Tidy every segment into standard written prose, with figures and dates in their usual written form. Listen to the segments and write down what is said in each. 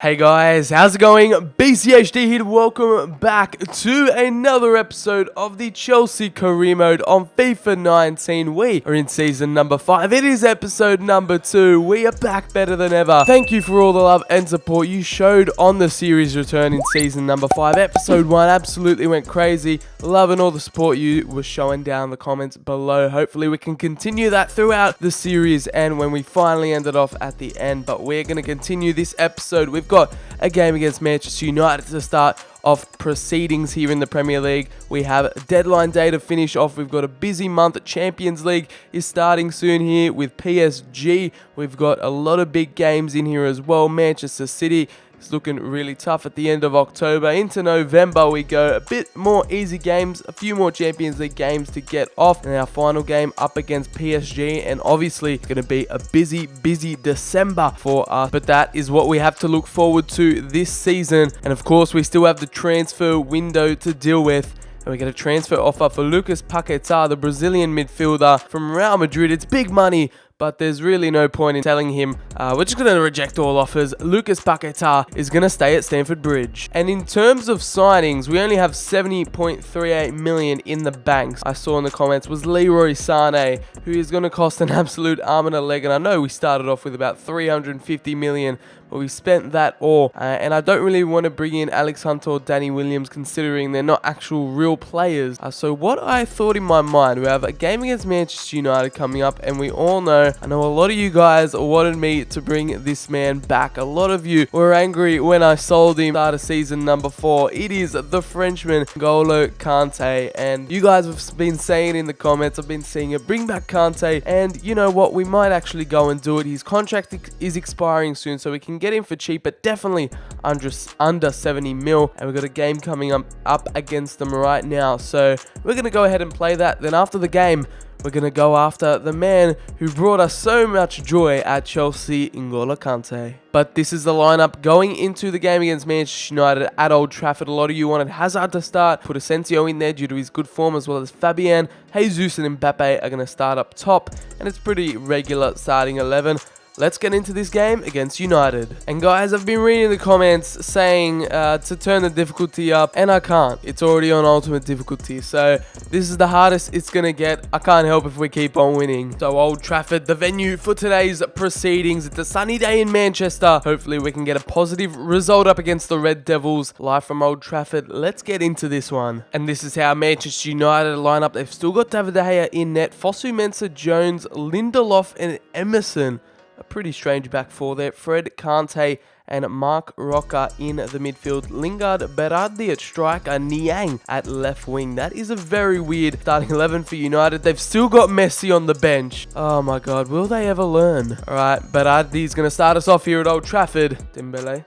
Hey guys, how's it going? BCHD here. Welcome back to another episode of the Chelsea career mode on FIFA 19. We are in season number 5. It is episode number 2. We are back better than ever. Thank you for all the love and support you showed on the series return in season number 5. Episode 1 absolutely went crazy. Loving all the support you were showing down the comments below. Hopefully we can continue that throughout the series and when we finally ended off at the end. But we're going to continue this episode. We've got a game against Manchester United to start off proceedings here in the Premier League. We have deadline day to finish off. We've got a busy month. Champions League is starting soon here with PSG. We've got a lot of big games in here as well. Manchester City is looking really tough at the end of October. Into November we go. A bit more easy games, a few more Champions League games to get off, and our final game up against PSG, and obviously it's going to be a busy December for us, but that is what we have to look forward to this season. And of course we still have the transfer window to deal with. And we get a transfer offer for Lucas Paquetá, the Brazilian midfielder from Real Madrid. It's big money, but there's really no point in telling him we're just going to reject all offers. Lucas Paquetá is going to stay at Stamford Bridge. And in terms of signings, we only have 70.38 million in the banks. I saw in the comments was Leroy Sané, who is going to cost an absolute arm and a leg. And I know we started off with about 350 million, but we spent that all. And I don't really want to bring in Alex Hunter or Danny Williams, considering they're not actual real players. So what I thought in my mind, we have a game against Manchester United coming up, and we all know, I know a lot of you guys wanted me to bring this man back. A lot of you were angry when I sold him out of season number 4. It is the Frenchman, N'Golo Kante. And you guys have been saying in the comments, I've been seeing it, bring back Kante. And you know what? We might actually go and do it. His contract is expiring soon, so we can get him for cheap, but definitely under 70 mil. And we've got a game coming up against them right now. So we're going to go ahead and play that. Then after the game, we're going to go after the man who brought us so much joy at Chelsea, N'Golo Kante. But this is the lineup going into the game against Manchester United at Old Trafford. A lot of you wanted Hazard to start, put Asensio in there due to his good form, as well as Fabian, Jesus and Mbappe are going to start up top. And it's pretty regular starting 11. Let's get into this game against United. And guys, I've been reading the comments saying to turn the difficulty up, and I can't. It's already on ultimate difficulty. So this is the hardest it's going to get. I can't help if we keep on winning. So Old Trafford, the venue for today's proceedings. It's a sunny day in Manchester. Hopefully we can get a positive result up against the Red Devils. Live from Old Trafford. Let's get into this one. And this is how Manchester United line up. They've still got David De Gea in net. Fosu Mensah, Jones, Lindelof and Emerson. A pretty strange back four there. Fred, Kante, and Mark Roca in the midfield. Lingard, Berardi at striker, Niang at left wing. That is a very weird starting 11 for United. They've still got Messi on the bench. Oh my god, will they ever learn? Alright, Berardi is going to start us off here at Old Trafford. Dembele.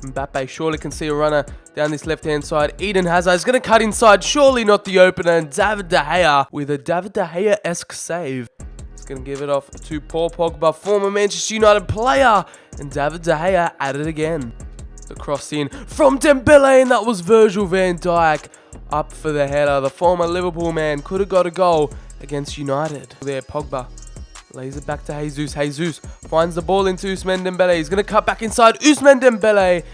Mbappe surely can see a runner down this left-hand side. Eden Hazard is going to cut inside. Surely not the opener. And David De Gea with a David De Gea-esque save. Going to give it off to Paul Pogba, former Manchester United player, and David De Gea at it again. The cross in from Dembele, and that was Virgil van Dijk up for the header. The former Liverpool man could have got a goal against United. There, Pogba lays it back to Jesus. Jesus finds the ball into Ousmane Dembele. He's going to cut back inside. Ousmane Dembele.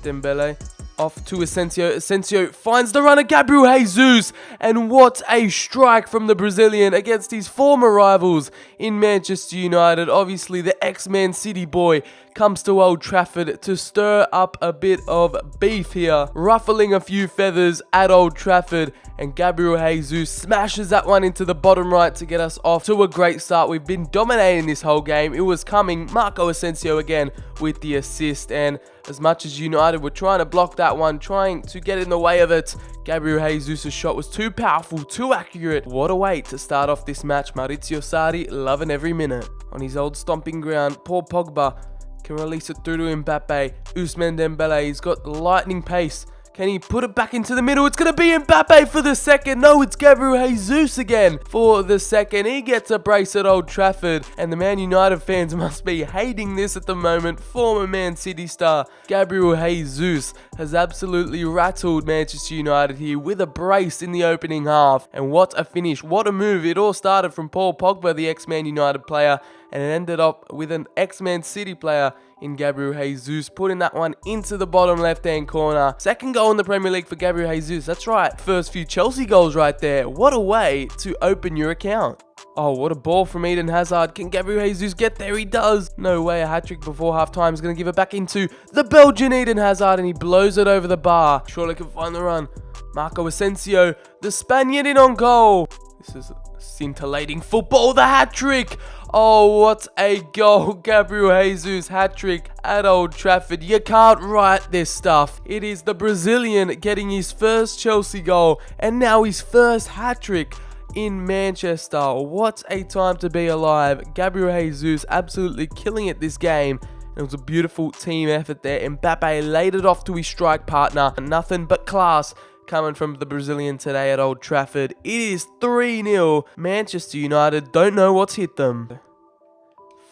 Dembele off to Asensio. Asensio finds the runner, Gabriel Jesus. And what a strike from the Brazilian against his former rivals in Manchester United. Obviously, the ex-Man City boy comes to Old Trafford to stir up a bit of beef here, ruffling a few feathers at Old Trafford. And Gabriel Jesus smashes that one into the bottom right to get us off to a great start. We've been dominating this whole game. It was coming. Marco Asensio again with the assist. And as much as United were trying to block that one, trying to get in the way of it, Gabriel Jesus' shot was too powerful, too accurate. What a way to start off this match. Maurizio Sarri loving every minute. On his old stomping ground, Paul Pogba can release it through to Mbappe. Ousmane Dembele, he's got lightning pace. Can he put it back into the middle? It's going to be Mbappe for the second. No, it's Gabriel Jesus again for the second. He gets a brace at Old Trafford. And the Man United fans must be hating this at the moment. Former Man City star Gabriel Jesus has absolutely rattled Manchester United here with a brace in the opening half. And what a finish. What a move. It all started from Paul Pogba, the ex-Man United player. and it ended up with an ex-Man City player in Gabriel Jesus, putting that one into the bottom left-hand corner. Second goal in the Premier League for Gabriel Jesus. That's right, first few Chelsea goals right there. What a way to open your account. Oh, what a ball from Eden Hazard. Can Gabriel Jesus get there? He does. No way, a hat-trick before half-time is going to give it back into the Belgian Eden Hazard, and he blows it over the bar. Surely can find the run. Marco Asensio, the Spaniard in on goal. This is scintillating football, the hat-trick. Oh, what a goal. Gabriel Jesus hat-trick at Old Trafford. You can't write this stuff. It is the Brazilian getting his first Chelsea goal and now his first hat-trick in Manchester. What a time to be alive. Gabriel Jesus absolutely killing it this game. It was a beautiful team effort there. Mbappe laid it off to his strike partner. Nothing but class coming from the Brazilian today at Old Trafford. It is 3-0. Manchester United don't know what's hit them.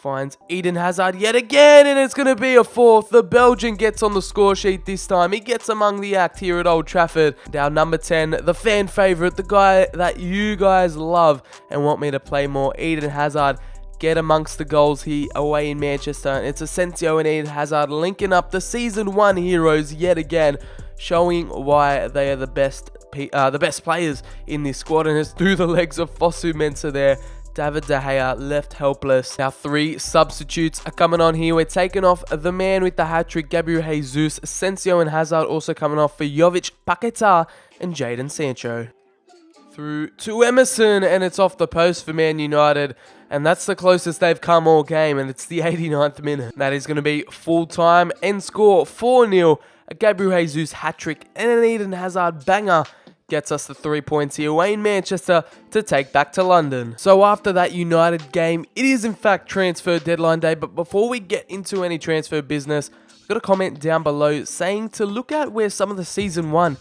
Finds Eden Hazard yet again, and it's going to be a fourth. The Belgian gets on the score sheet this time. He gets among the act here at Old Trafford. Now number 10, the fan favourite, the guy that you guys love and want me to play more, Eden Hazard. Get amongst the goals here away in Manchester. And it's Asensio and Eden Hazard linking up the Season 1 heroes yet again, showing why they are the best players in this squad. And it's through the legs of Fosu Mensah there. David De Gea left helpless. Now 3 substitutes are coming on here. We're taking off the man with the hat-trick, Gabriel Jesus. Asensio and Hazard also coming off for Jovic, Paquetá and Jadon Sancho. Through to Emerson, and it's off the post for Man United. And that's the closest they've come all game, and it's the 89th minute. That is going to be full time. End score 4-0. A Gabriel Jesus hat-trick and an Eden Hazard banger gets us the 3 points here away in Manchester to take back to London. So after that United game, it is in fact transfer deadline day. But before we get into any transfer business, I've got a comment down below saying to look at where some of the Season 1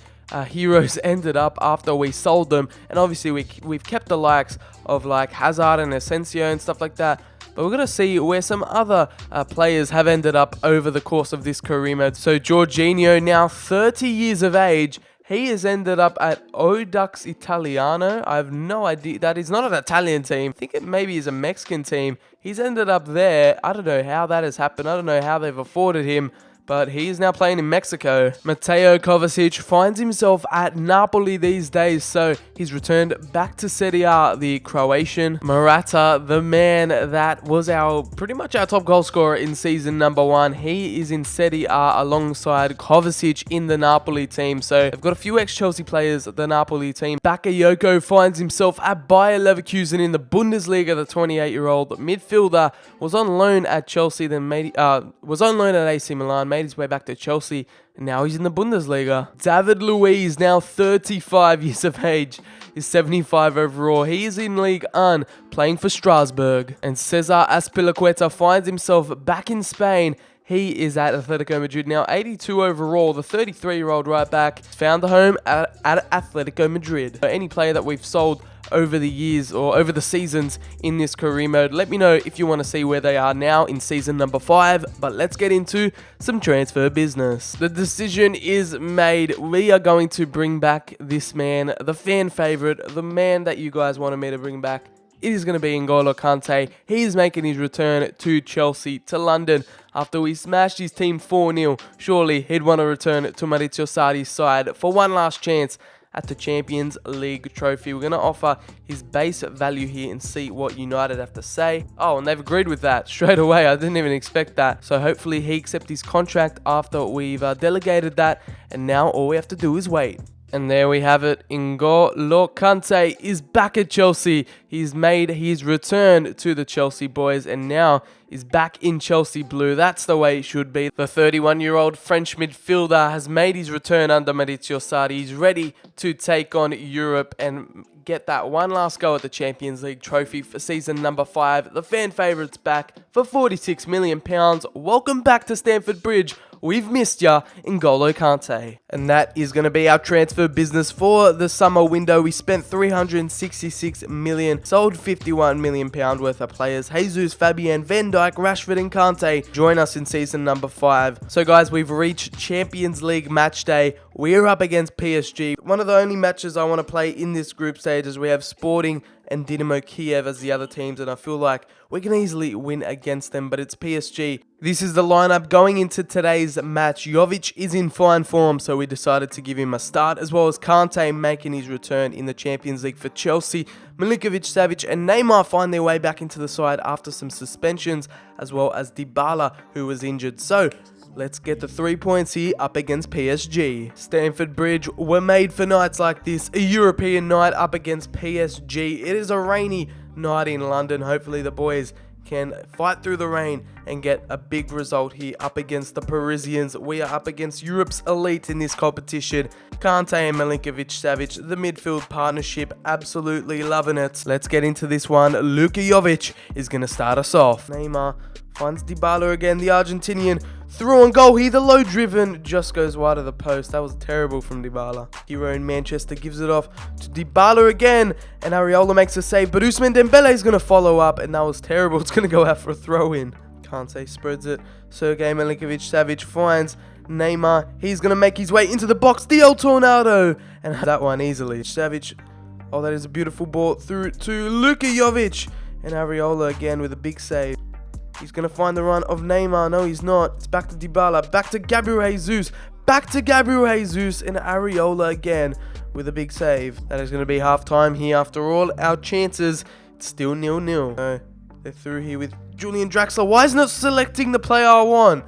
heroes ended up after we sold them. And obviously we've kept the likes of like Hazard and Asensio and stuff like that. But we're going to see where some other players have ended up over the course of this career mode. So Jorginho, now 30 years of age, he has ended up at Audax Italiano. I have no idea. That is not an Italian team. I think it maybe is a Mexican team. He's ended up there. I don't know how that has happened. I don't know how they've afforded him. But he is now playing in Mexico. Mateo Kovacic finds himself at Napoli these days, so he's returned back to Serie A. The Croatian Morata, the man that was pretty much our top goal scorer in season number 1. He is in Serie A alongside Kovacic in the Napoli team. So they've got a few ex-Chelsea players at the Napoli team. Bakayoko finds himself at Bayer Leverkusen in the Bundesliga. The 28-year-old midfielder was on loan at Chelsea, then was on loan at AC Milan, made his way back to Chelsea, and now he's in the Bundesliga. David Luiz, now 35 years of age, is 75 overall. He is in Ligue 1, playing for Strasbourg. And Cesar Azpilicueta finds himself back in Spain. He is at Atletico Madrid, now 82 overall. The 33-year-old right back found a home at Atletico Madrid. Any player that we've sold over the years or over the seasons in this career mode, let me know if you want to see where they are now in season number 5. But let's get into some transfer business. The decision is made. We are going to bring back this man, the fan favorite, the man that you guys wanted me to bring back. It is going to be N'Golo Kante. He is making his return to Chelsea, to London, after we smashed his team 4-0. Surely he'd want to return to Maurizio Sarri's side for one last chance at the Champions League trophy. We're going to offer his base value here and see what United have to say. Oh, and they've agreed with that straight away. I didn't even expect that. So hopefully he accepts his contract after we've delegated that. And now all we have to do is wait. And there we have it. N'Golo Kante is back at Chelsea. He's made his return to the Chelsea boys and now is back in Chelsea blue. That's the way it should be. The 31-year-old French midfielder has made his return under Maurizio Sarri. He's ready to take on Europe and get that one last go at the Champions League trophy for season number 5. The fan favourite's back for £46 million. Welcome back to Stamford Bridge. We've missed ya, N'Golo Kante. And that is going to be our transfer business for the summer window. We spent £366 million, sold £51 million worth of players. Jesus, Fabian, Van Dijk, Rashford and Kante join us in season number 5. So guys, we've reached Champions League match day. We're up against PSG. One of the only matches I want to play in this group stage as we have Sporting and Dynamo Kiev as the other teams, and I feel like we can easily win against them, but it's PSG. This is the lineup going into today's match. Jovic is in fine form, so we decided to give him a start, as well as Kante making his return in the Champions League for Chelsea. Milinkovic, Savic and Neymar find their way back into the side after some suspensions, as well as Dybala, who was injured. So let's get the 3 points here up against PSG. Stamford Bridge were made for nights like this. A European night up against PSG. It is a rainy night in London. Hopefully the boys can fight through the rain and get a big result here up against the Parisians. We are up against Europe's elite in this competition. Kante and Milinkovic Savic, the midfield partnership, absolutely loving it. Let's get into this one. Luka Jovic is going to start us off. Neymar finds Dybala again, the Argentinian. Through on goal here, the low driven just goes wide of the post. That was terrible from Dybala. Hero in Manchester gives it off to Dybala again, and Areola makes a save, but Ousmane Dembele is going to follow up, and that was terrible. It's going to go out for a throw-in. Kante spreads it. Sergej Milinkovic-Savic finds Neymar. He's going to make his way into the box. The El Tornado, and that one easily. Savic, oh, that is a beautiful ball through to Luka Jovic, and Areola again with a big save. He's going to find the run of Neymar. No, he's not. It's back to Dybala. Back to Gabriel Jesus. Back to Gabriel Jesus. And Areola again with a big save. That is going to be half-time here. After all our chances, it's still 0-0. They're through here with Julian Draxler. Why is not selecting the player I want?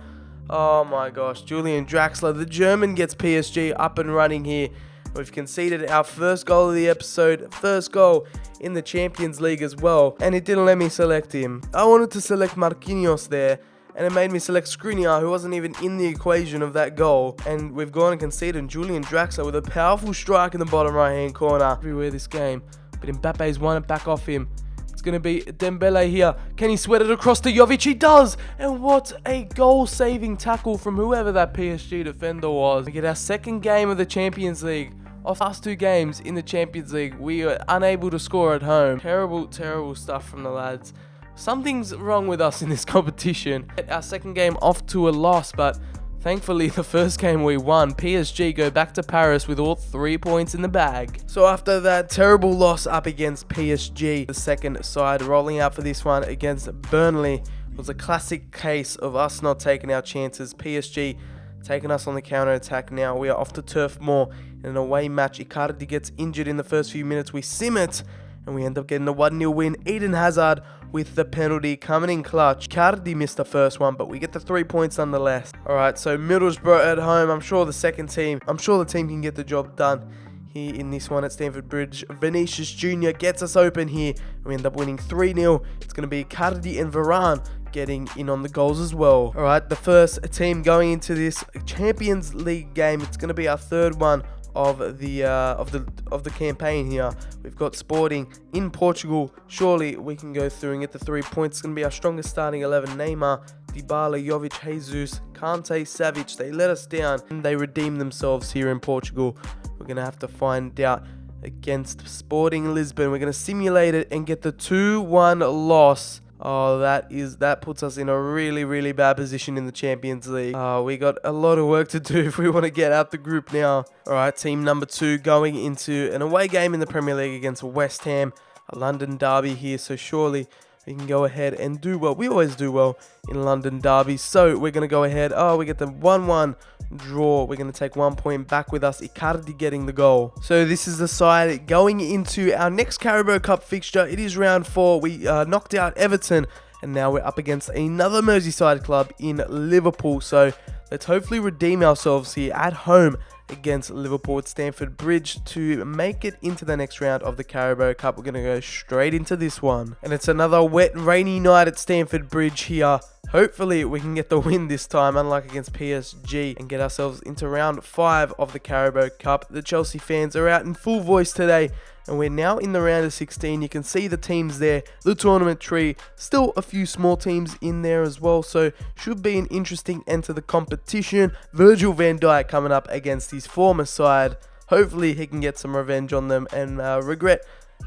Oh my gosh. Julian Draxler. The German gets PSG up and running here. We've conceded our first goal of the episode, first goal in the Champions League as well, and it didn't let me select him. I wanted to select Marquinhos there, and it made me select Skriniar, who wasn't even in the equation of that goal, and we've gone and conceded Julian Draxler with a powerful strike in the bottom right-hand corner. Everywhere this game, but Mbappe's won it back off him. It's going to be Dembele here. Can he sweat it across to Jovic? He does! And what a goal-saving tackle from whoever that PSG defender was. We get our second game of the Champions League. Of last two games in the Champions League, we were unable to score at home. Terrible, terrible stuff from the lads. Something's wrong with us in this competition. Our second game off to a loss, but thankfully the first game we won. PSG go back to Paris with all 3 points in the bag. So after that terrible loss up against PSG, the second side rolling out for this one against Burnley was a classic case of us not taking our chances. PSG taking us on the counter-attack now. We are off to Turf Moor in an away match. Icardi gets injured in the first few minutes. We sim it, and we end up getting a 1-0 win. Eden Hazard with the penalty coming in clutch. Icardi missed the first one, but we get the 3 points nonetheless. Alright, so Middlesbrough at home. I'm sure the team can get the job done here in this one at Stamford Bridge. Vinicius Jr. gets us open here. We end up winning 3-0. It's going to be Icardi and Varane getting in on the goals as well. Alright, the first team going into this Champions League game. It's going to be our third one of the campaign here. We've got Sporting in Portugal. Surely we can go through and get the 3 points. It's going to be our strongest starting 11. Neymar, Dybala, Jovic, Jesus, Kante, Savic. They let us down and they redeemed themselves here in Portugal. We're going to have to find out against Sporting Lisbon. We're going to simulate it and get the 2-1 loss. Oh, that puts us in a really, really bad position in the Champions League. We got a lot of work to do if we want to get out the group now. Alright, team number 2 going into an away game in the Premier League against West Ham. A London derby here, so surely we can go ahead and do well. We always do well in London derbies, so we're going to go ahead. Oh, we get the 1-1 draw. We're going to take 1 point back with us. Icardi getting the goal. So this is the side going into our next Carabao Cup fixture. It is round 4. We knocked out Everton, and now we're up against another Merseyside club in Liverpool. So let's hopefully redeem ourselves here at home against Liverpool at Stamford Bridge to make it into the next round of the Carabao Cup. We're going to go straight into this one. And it's another wet, rainy night at Stamford Bridge here. Hopefully we can get the win this time, unlike against PSG, and get ourselves into round 5 of the Carabao Cup. The Chelsea fans are out in full voice today, and we're now in the round of 16. You can see the teams there, the tournament tree, still a few small teams in there as well, so should be an interesting end to the competition. Virgil van Dijk coming up against his former side. Hopefully he can get some revenge on them and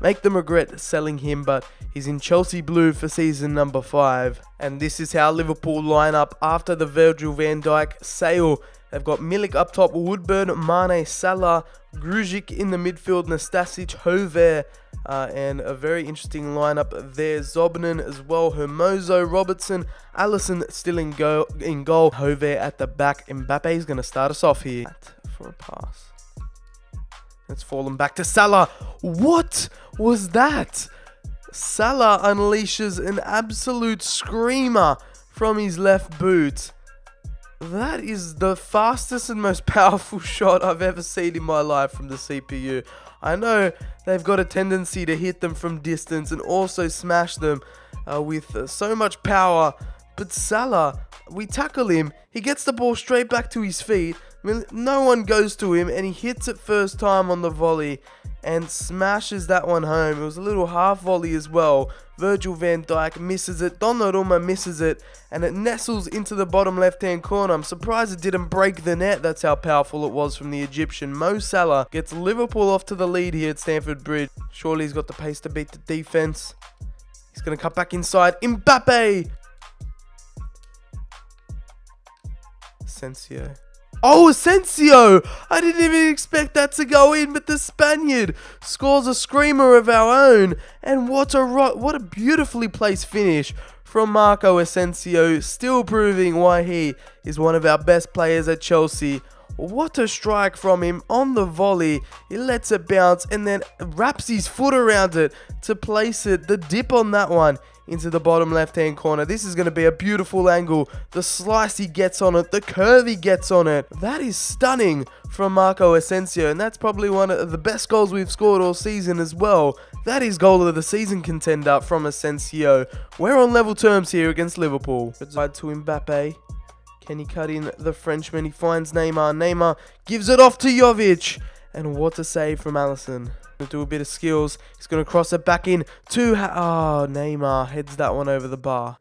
make them regret selling him, but he's in Chelsea blue for season number 5. And this is how Liverpool line up after the Virgil van Dijk sale. They've got Milik up top, Woodburn, Mane, Salah, Grujic in the midfield, Nastasic, Hover, and a very interesting lineup there. Zobnin as well, Hermoso, Robertson, Alisson still in goal, Hover at the back. Mbappe is going to start us off here. For a pass. It's fallen back to Salah. What was that? Salah unleashes an absolute screamer from his left boot. That is the fastest and most powerful shot I've ever seen in my life from the CPU. I know they've got a tendency to hit them from distance and also smash them with so much power. But Salah, we tackle him, he gets the ball straight back to his feet. No one goes to him and he hits it first time on the volley and smashes that one home. It was a little half volley as well. Virgil van Dijk misses it, Donnarumma misses it, and it nestles into the bottom left hand corner. I'm surprised it didn't break the net. That's how powerful it was from the Egyptian. Mo Salah gets Liverpool off to the lead here at Stamford Bridge. Surely he's got the pace to beat the defense. He's going to cut back inside. Mbappe! Asensio. Oh, Asensio! I didn't even expect that to go in, but the Spaniard scores a screamer of our own. And what a beautifully placed finish from Marco Asensio, still proving why he is one of our best players at Chelsea. What a strike from him on the volley. He lets it bounce and then wraps his foot around it to place it, the dip on that one, into the bottom left hand corner. This is going to be a beautiful angle. The slice he gets on it, the curve he gets on it. That is stunning from Marco Asensio, and that's probably one of the best goals we've scored all season as well. That is goal of the season contender from Asensio. We're on level terms here against Liverpool. Side to Mbappe. Can he cut in the Frenchman? He finds Neymar. Neymar gives it off to Jovic. And what a save from Alisson. Do a bit of skills. He's going to cross it back in to Neymar heads that one over the bar.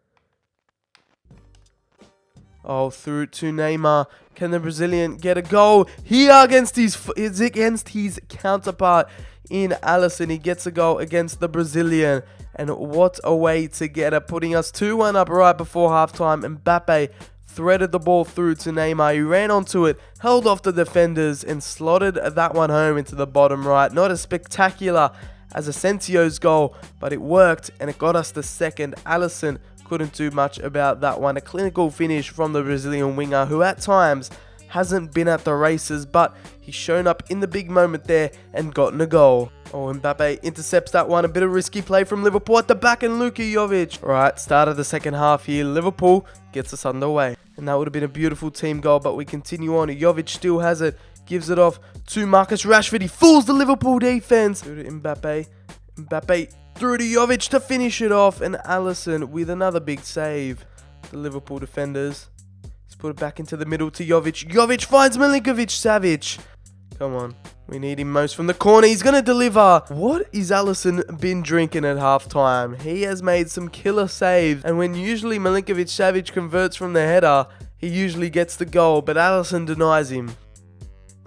Oh, through to Neymar. Can the Brazilian get a goal here against his counterpart in Alisson? He gets a goal against the Brazilian. And what a way to get it, putting us 2-1 up right before halftime. Mbappe threaded the ball through to Neymar. He ran onto it, held off the defenders, and slotted that one home into the bottom right. Not as spectacular as Asensio's goal, but it worked, and it got us the second. Alisson couldn't do much about that one. A clinical finish from the Brazilian winger, who at times hasn't been at the races, but he's shown up in the big moment there and gotten a goal. Oh, Mbappe intercepts that one. A bit of risky play from Liverpool at the back, and Luka Jovic. Alright, start of the second half here. Liverpool gets us underway. And that would have been a beautiful team goal, but we continue on. Jovic still has it. Gives it off to Marcus Rashford. He fools the Liverpool defense. Through to Mbappe. Mbappe through to Jovic to finish it off. And Alisson with another big save. The Liverpool defenders. He's put it back into the middle to Jovic. Jovic finds Milinkovic-Savic. Come on. We need him most from the corner. He's going to deliver. What is Alisson been drinking at halftime? He has made some killer saves. And when usually Milinkovic-Savic converts from the header, he usually gets the goal. But Alisson denies him.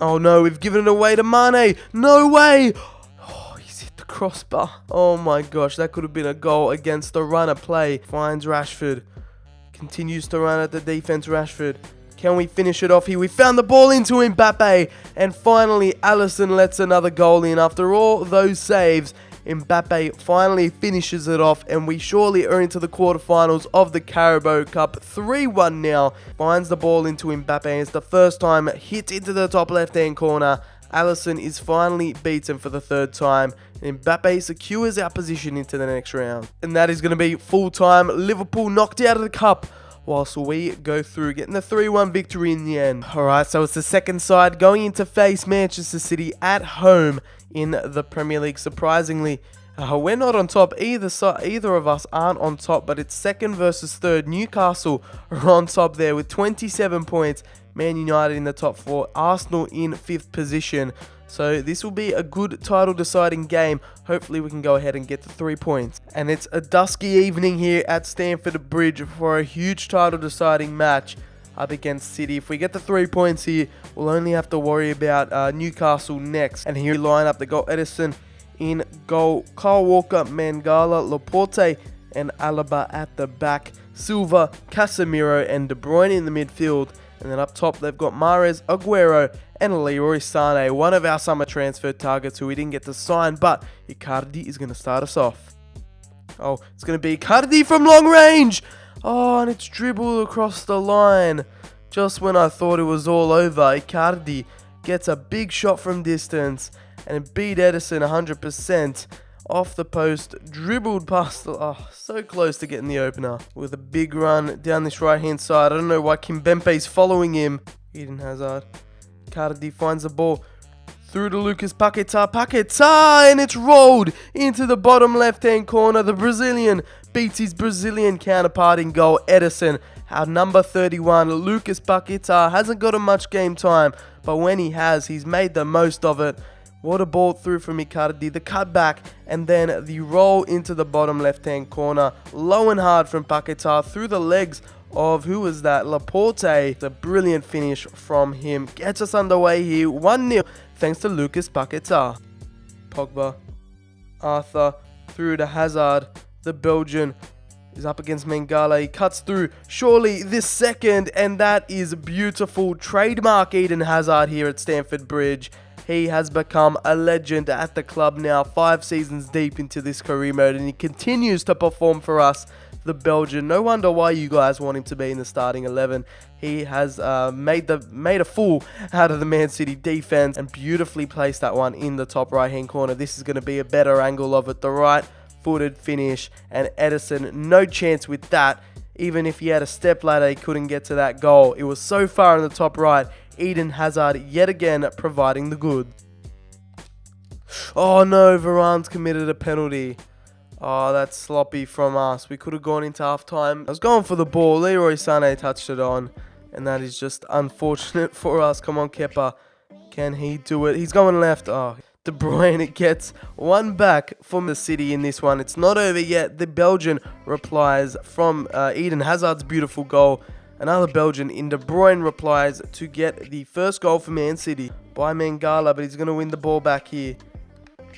Oh no, we've given it away to Mane. No way. Oh, he's hit the crossbar. Oh my gosh, that could have been a goal against the runner play. Finds Rashford. Continues to run at the defense, Rashford. Can we finish it off here? We found the ball into Mbappe. And finally, Alisson lets another goal in. After all those saves, Mbappe finally finishes it off. And we surely are into the quarterfinals of the Carabao Cup. 3-1 now. Finds the ball into Mbappe. It's the first time hit into the top left-hand corner. Alisson is finally beaten for the third time. And Mbappe secures our position into the next round. And that is going to be full-time. Liverpool knocked out of the cup, whilst we go through getting the 3-1 victory in the end. Alright, so it's the second side going in to face Manchester City at home in the Premier League. Surprisingly, we're not on top. Either of us aren't on top, but it's second versus third. Newcastle are on top there with 27 points. Man United in the top 4. Arsenal in 5th position. So this will be a good title deciding game. Hopefully we can go ahead and get the 3 points. And it's a dusky evening here at Stamford Bridge for a huge title deciding match up against City. If we get the 3 points here, we'll only have to worry about Newcastle next. And here we line up the goal. Edison in goal. Kyle Walker, Mangala, Laporte and Alaba at the back. Silva, Casemiro and De Bruyne in the midfield. And then up top, they've got Mahrez, Aguero, and Leroy Sané, one of our summer transfer targets who we didn't get to sign, but Icardi is going to start us off. Oh, it's going to be Icardi from long range. Oh, and it's dribbled across the line. Just when I thought it was all over, Icardi gets a big shot from distance and beat Ederson 100%. Off the post, dribbled past so close to getting the opener. With a big run down this right hand side. I don't know why Kimpembe's following him. Eden Hazard. Icardi finds the ball through to Lucas Paquetá, and it's rolled into the bottom left hand corner. The Brazilian beats his Brazilian counterpart in goal, Ederson. Our number 31, Lucas Paquetá, hasn't got much game time, but when he has, he's made the most of it. What a ball through from Icardi, the cutback, and then the roll into the bottom left-hand corner. Low and hard from Paquetá through the legs of, who was that? Laporte. It's a brilliant finish from him. Gets us underway here, 1-0, thanks to Lucas Paquetá. Pogba, Arthur, through to Hazard. The Belgian is up against Mangala. He cuts through, surely this second, and that is beautiful. Trademark Eden Hazard here at Stamford Bridge. He has become a legend at the club now, 5 seasons deep into this career mode, and he continues to perform for us, the Belgian. No wonder why you guys want him to be in the starting 11. He has made a fool out of the Man City defense and beautifully placed that one in the top right-hand corner. This is going to be a better angle of it. The right-footed finish, and Ederson, no chance with that. Even if he had a step ladder, he couldn't get to that goal. It was so far in the top right. Eden Hazard yet again providing the goods. Oh no, Varane's committed a penalty. Oh, that's sloppy from us. We could have gone into half time. I was going for the ball. Leroy Sané touched it on. And that is just unfortunate for us. Come on, Kepa. Can he do it? He's going left. Oh, De Bruyne gets one back from the City in this one. It's not over yet. The Belgian replies from Eden Hazard's beautiful goal. Another Belgian in De Bruyne replies to get the first goal for Man City by Mangala, but he's going to win the ball back here.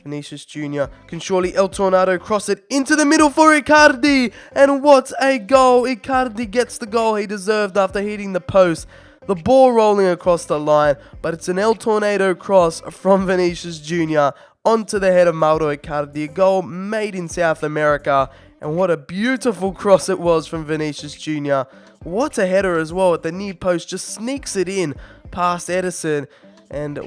Vinicius Jr. can surely El Tornado cross it into the middle for Icardi, and what a goal. Icardi gets the goal he deserved after hitting the post. The ball rolling across the line, but it's an El Tornado cross from Vinicius Jr. onto the head of Mauro Icardi, a goal made in South America, and what a beautiful cross it was from Vinicius Jr. What a header as well at the near post, just sneaks it in past Ederson, and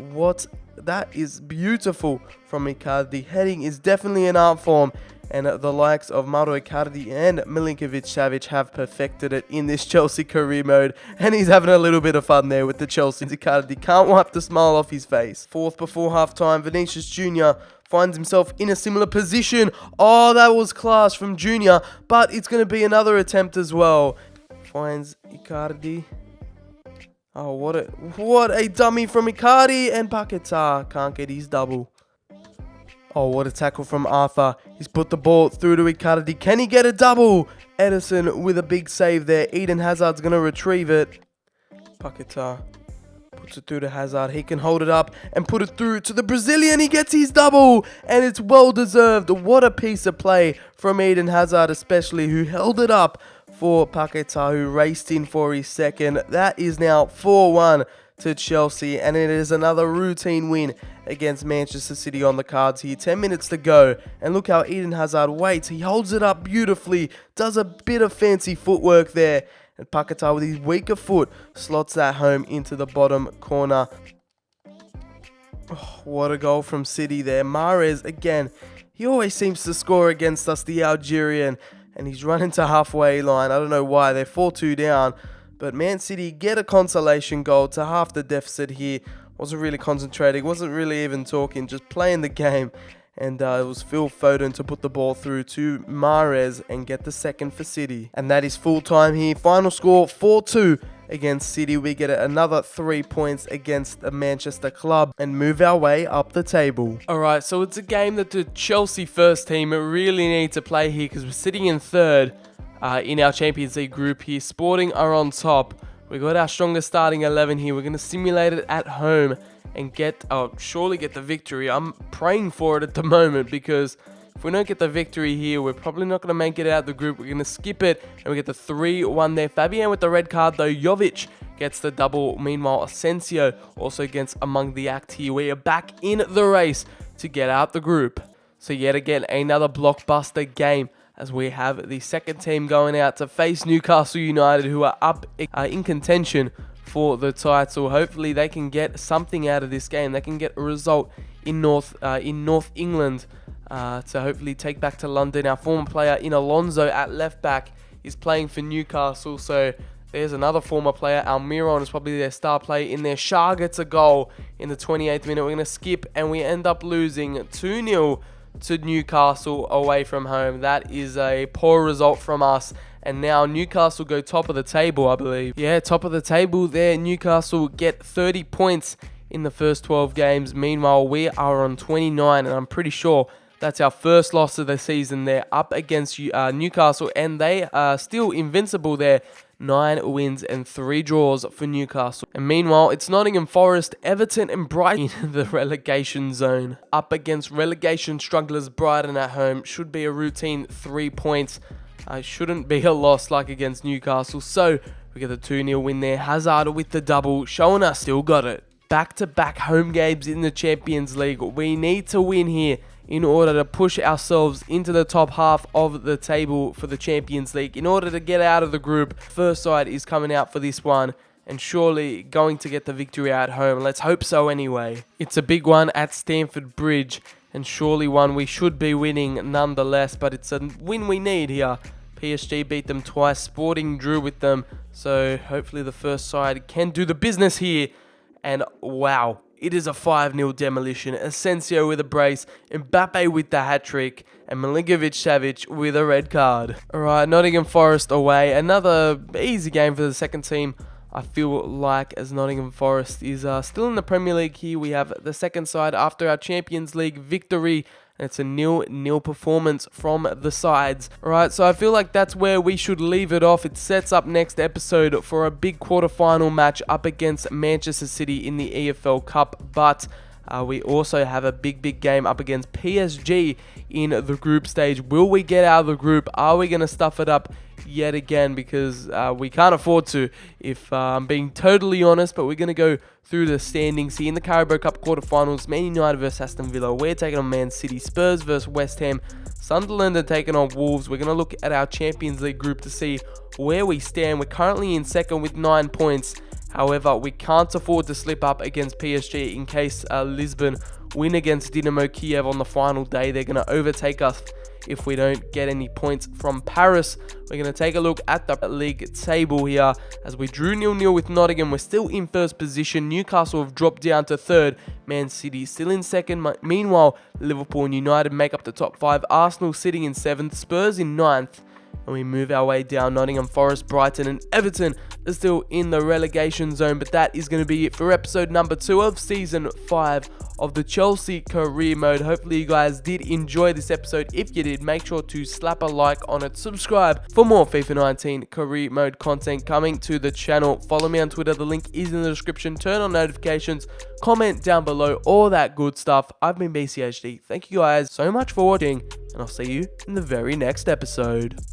that is beautiful from Icardi. Heading is definitely an art form, and the likes of Mauro Icardi and Milinkovic-Savic have perfected it in this Chelsea career mode, and he's having a little bit of fun there with the Chelsea. Icardi can't wipe the smile off his face. Fourth before half-time, Vinicius Jr. finds himself in a similar position. Oh, that was class from Jr., but it's going to be another attempt as well. Finds Icardi. Oh, what a dummy from Icardi, and Paquetá can't get his double. Oh, what a tackle from Arthur. He's put the ball through to Icardi. Can he get a double? Ederson with a big save there. Eden Hazard's going to retrieve it. Paquetá puts it through to Hazard. He can hold it up and put it through to the Brazilian. He gets his double, and it's well deserved. What a piece of play from Eden Hazard especially, who held it up for Paquetá, who raced in for his second. That is now 4-1 to Chelsea, and it is another routine win against Manchester City on the cards here. 10 minutes to go, and look how Eden Hazard waits. He holds it up beautifully, does a bit of fancy footwork there, and Paquetá with his weaker foot slots that home into the bottom corner. Oh, what a goal from City there. Mahrez again, he always seems to score against us, the Algerian, and he's running to halfway line. I don't know why. They're 4-2 down. But Man City get a consolation goal to half the deficit here. Wasn't really concentrating. Wasn't really even talking. Just playing the game. And it was Phil Foden to put the ball through to Mahrez and get the second for City. And that is full time here. Final score 4-2 against City. We get another 3 points against the Manchester club and move our way up the table. Alright, so it's a game that the Chelsea first team really need to play here because we're sitting in third in our Champions League group here. Sporting are on top. We got our strongest starting 11 here. We're going to simulate it at home and surely get the victory. I'm praying for it at the moment because if we don't get the victory here, we're probably not going to make it out of the group. We're going to skip it, and we get the 3-1 there. Fabian with the red card, though. Jovic gets the double. Meanwhile, Asensio also gets among the act here. We are back in the race to get out the group. So yet again, another blockbuster game as we have the second team going out to face Newcastle United, who are up in contention for the title. Hopefully they can get something out of this game. They can get a result in North England to hopefully take back to London. Our former player in Alonso at left back is playing for Newcastle, so there's another former player. Almiron is probably their star player in there. Shah gets a goal in the 28th minute. We're going to skip and we end up losing 2-0 to Newcastle away from home. That is a poor result from us. And now Newcastle go top of the table, I believe. Yeah, top of the table there. Newcastle get 30 points in the first 12 games. Meanwhile, we are on 29, and I'm pretty sure that's our first loss of the season. They're up against Newcastle, and they are still invincible there. 9 wins and 3 draws for Newcastle. And meanwhile, it's Nottingham Forest, Everton and Brighton in the relegation zone. Up against relegation strugglers Brighton at home. Should be a routine 3 points. Shouldn't be a loss like against Newcastle. So we get the 2-0 win there. Hazard with the double, showing us still got it. Back-to-back home games in the Champions League. We need to win here in order to push ourselves into the top half of the table for the Champions League. In order to get out of the group, first side is coming out for this one and surely going to get the victory at home. Let's hope so anyway. It's a big one at Stamford Bridge and surely one we should be winning nonetheless, but it's a win we need here. PSG beat them twice, Sporting drew with them, so hopefully the first side can do the business here. And wow, it is a 5-0 demolition. Asensio with a brace, Mbappe with the hat-trick, and Milinkovic-Savic with a red card. Alright, Nottingham Forest away. Another easy game for the second team, I feel like, as Nottingham Forest is still in the Premier League here. We have the second side after our Champions League victory. It's a 0-0 performance from the sides. Alright, so I feel like that's where we should leave it off. It sets up next episode for a big quarterfinal match up against Manchester City in the EFL Cup. But we also have a big game up against PSG in the group stage. Will we get out of the group? Are we going to stuff it up yet again? Because we can't afford to, if I'm being totally honest. But we're going to go through the standings here in the Carabao Cup quarterfinals. Man United versus Aston Villa. We're taking on Man City. Spurs versus West Ham. Sunderland are taking on Wolves. We're going to look at our Champions League group to see where we stand. We're currently in second with 9 points. However, we can't afford to slip up against PSG in case Lisbon win against Dynamo Kiev on the final day. They're going to overtake us if we don't get any points from Paris. We're going to take a look at the league table here as we drew 0-0 with Nottingham. We're still in first position. Newcastle have dropped down to third. Man City still in second. Meanwhile, Liverpool and United make up the top 5. Arsenal sitting in 7th. Spurs in 9th. And we move our way down. Nottingham Forest, Brighton and Everton are still in the relegation zone. But that is going to be it for episode number 2 of season 5 of the Chelsea career mode. Hopefully you guys did enjoy this episode. If you did, make sure to slap a like on it. Subscribe for more FIFA 19 career mode content coming to the channel. Follow me on Twitter. The link is in the description. Turn on notifications. Comment down below. All that good stuff. I've been BCHD. Thank you guys so much for watching. And I'll see you in the very next episode.